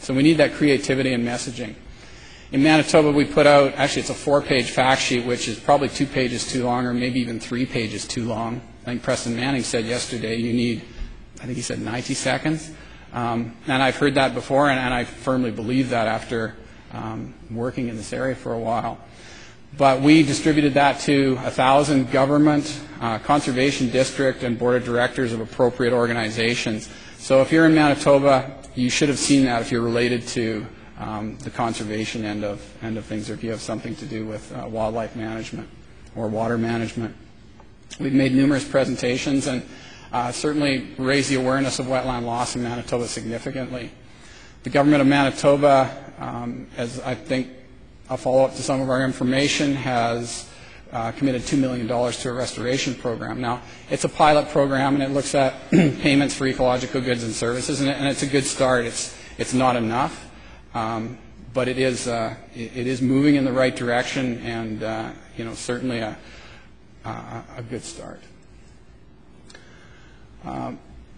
So we need that creativity and messaging. In Manitoba, we put out, actually it's a 4-page fact sheet, which is probably 2 pages too long, or maybe even 3 pages too long. I think Preston Manning said yesterday you need, I think he said 90 seconds. And I've heard that before, and I firmly believe that after working in this area for a while. But we distributed that to 1,000 government, conservation district, and board of directors of appropriate organizations. So if you're in Manitoba, you should have seen that if you're related to the conservation end of things, or if you have something to do with wildlife management or water management. We've made numerous presentations and certainly raised the awareness of wetland loss in Manitoba significantly. The government of Manitoba, as I think a follow-up to some of our information, has committed $2 million to a restoration program. Now, it's a pilot program, and it looks at payments for ecological goods and services, and it's a good start. It's not enough, but it is moving in the right direction, and certainly a good start.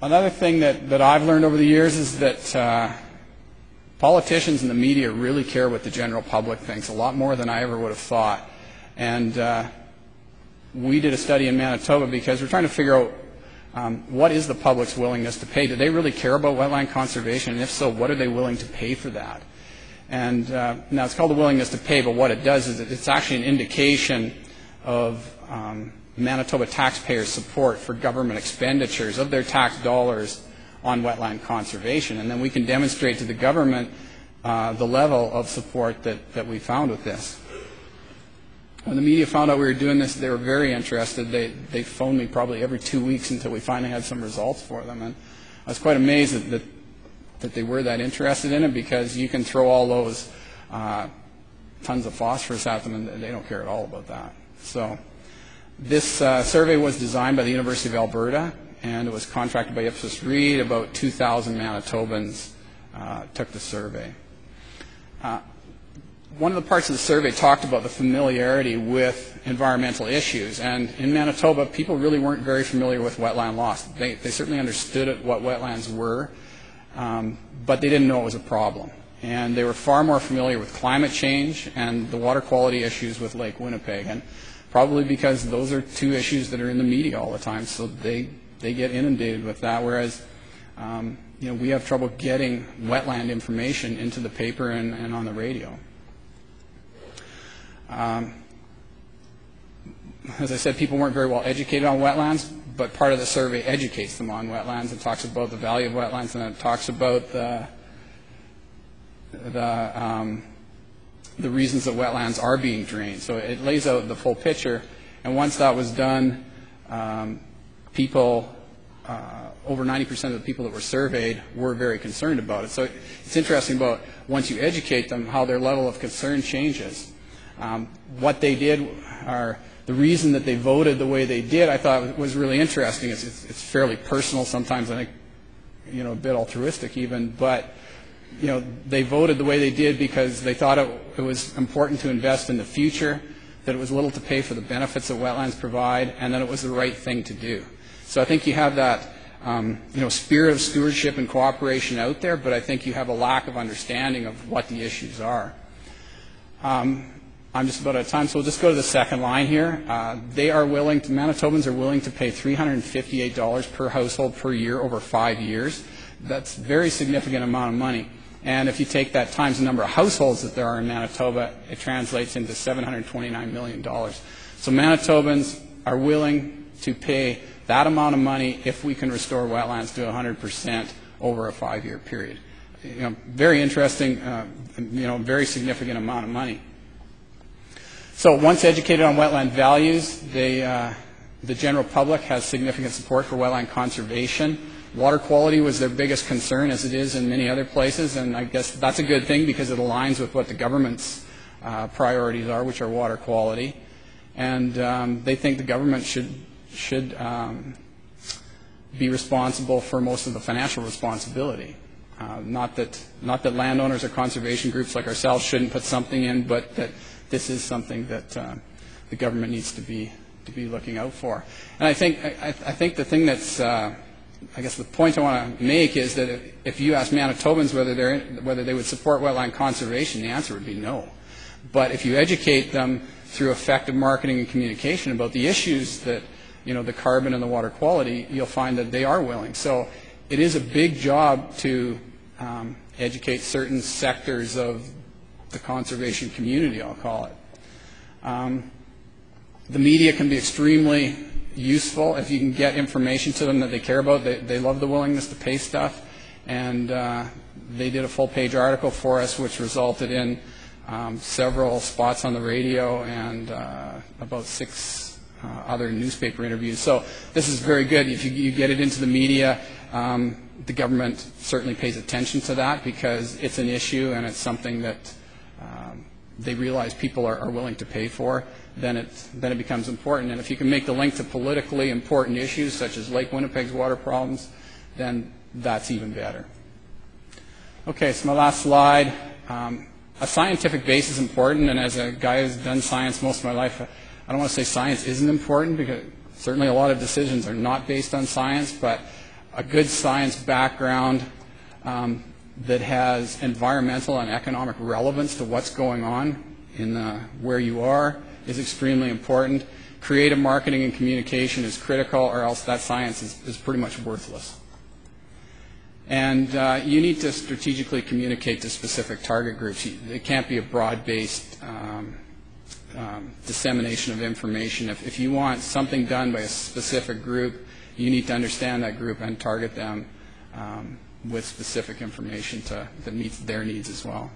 Another thing that I've learned over the years is that politicians and the media really care what the general public thinks, a lot more than I ever would have thought. And we did a study in Manitoba because we're trying to figure out what is the public's willingness to pay. Do they really care about wetland conservation? And if so, what are they willing to pay for that? And now it's called the willingness to pay, but what it does is it's actually an indication of Manitoba taxpayers' support for government expenditures of their tax dollars on wetland conservation. And then we can demonstrate to the government the level of support that we found with this. When the media found out we were doing this, they were very interested. They phoned me probably every 2 weeks until we finally had some results for them. And I was quite amazed that they were that interested in it, because you can throw all those tons of phosphorus at them and they don't care at all about that. So this survey was designed by the University of Alberta, and it was contracted by Ipsos Reid. About 2,000 Manitobans took the survey. One of the parts of the survey talked about the familiarity with environmental issues, and in Manitoba, people really weren't very familiar with wetland loss. They certainly understood what wetlands were, but they didn't know it was a problem. And they were far more familiar with climate change and the water quality issues with Lake Winnipeg, and probably because those are two issues that are in the media all the time, so they get inundated with that, whereas we have trouble getting wetland information into the paper and on the radio. As I said, people weren't very well educated on wetlands, but part of the survey educates them on wetlands. It talks about the value of wetlands, and it talks about the reasons that wetlands are being drained. So it lays out the full picture, and once that was done, people, over 90% of the people that were surveyed were very concerned about it. So it's interesting about, once you educate them, how their level of concern changes. What they did, or the reason that they voted the way they did, I thought was really interesting. It's fairly personal sometimes, I think, a bit altruistic even, but they voted the way they did because they thought it was important to invest in the future, that it was little to pay for the benefits that wetlands provide, and that it was the right thing to do. So I think you have that spirit of stewardship and cooperation out there, but I think you have a lack of understanding of what the issues are. I'm just about out of time, so we'll just go to the second line here. Manitobans are willing to pay $358 per household per year over 5 years. That's a very significant amount of money. And if you take that times the number of households that there are in Manitoba, it translates into $729 million. So Manitobans are willing to pay that amount of money if we can restore wetlands to 100% over a 5-year period. Very interesting, very significant amount of money. So once educated on wetland values, the general public has significant support for wetland conservation. Water quality was their biggest concern, as it is in many other places, and I guess that's a good thing because it aligns with what the government's priorities are, which are water quality. And they think the government should be responsible for most of the financial responsibility. Not that landowners or conservation groups like ourselves shouldn't put something in, but that this is something that the government needs to be looking out for. And I think the thing that's I guess the point I want to make is that if you ask Manitobans whether they would support wetland conservation, the answer would be no. But if you educate them through effective marketing and communication about the issues that, the carbon and the water quality, you'll find that they are willing. So it is a big job to educate certain sectors of the conservation community, I'll call it. The media can be extremely useful if you can get information to them that they care about. They love the willingness to pay stuff, and they did a full-page article for us which resulted in several spots on the radio and about 6 other newspaper interviews. So this is very good. If you get it into the media, the government certainly pays attention to that because it's an issue and it's something that they realize people are willing to pay for. Then it becomes important. And if you can make the link to politically important issues such as Lake Winnipeg's water problems, then that's even better. Okay, so my last slide. A scientific base is important, and as a guy who's done science most of my life, I don't want to say science isn't important because certainly a lot of decisions are not based on science, but a good science background that has environmental and economic relevance to what's going on in where you are is extremely important. Creative marketing and communication is critical, or else that science is pretty much worthless. And you need to strategically communicate to specific target groups. It can't be a broad-based dissemination of information. If you want something done by a specific group, you need to understand that group and target them with specific information that meets their needs as well.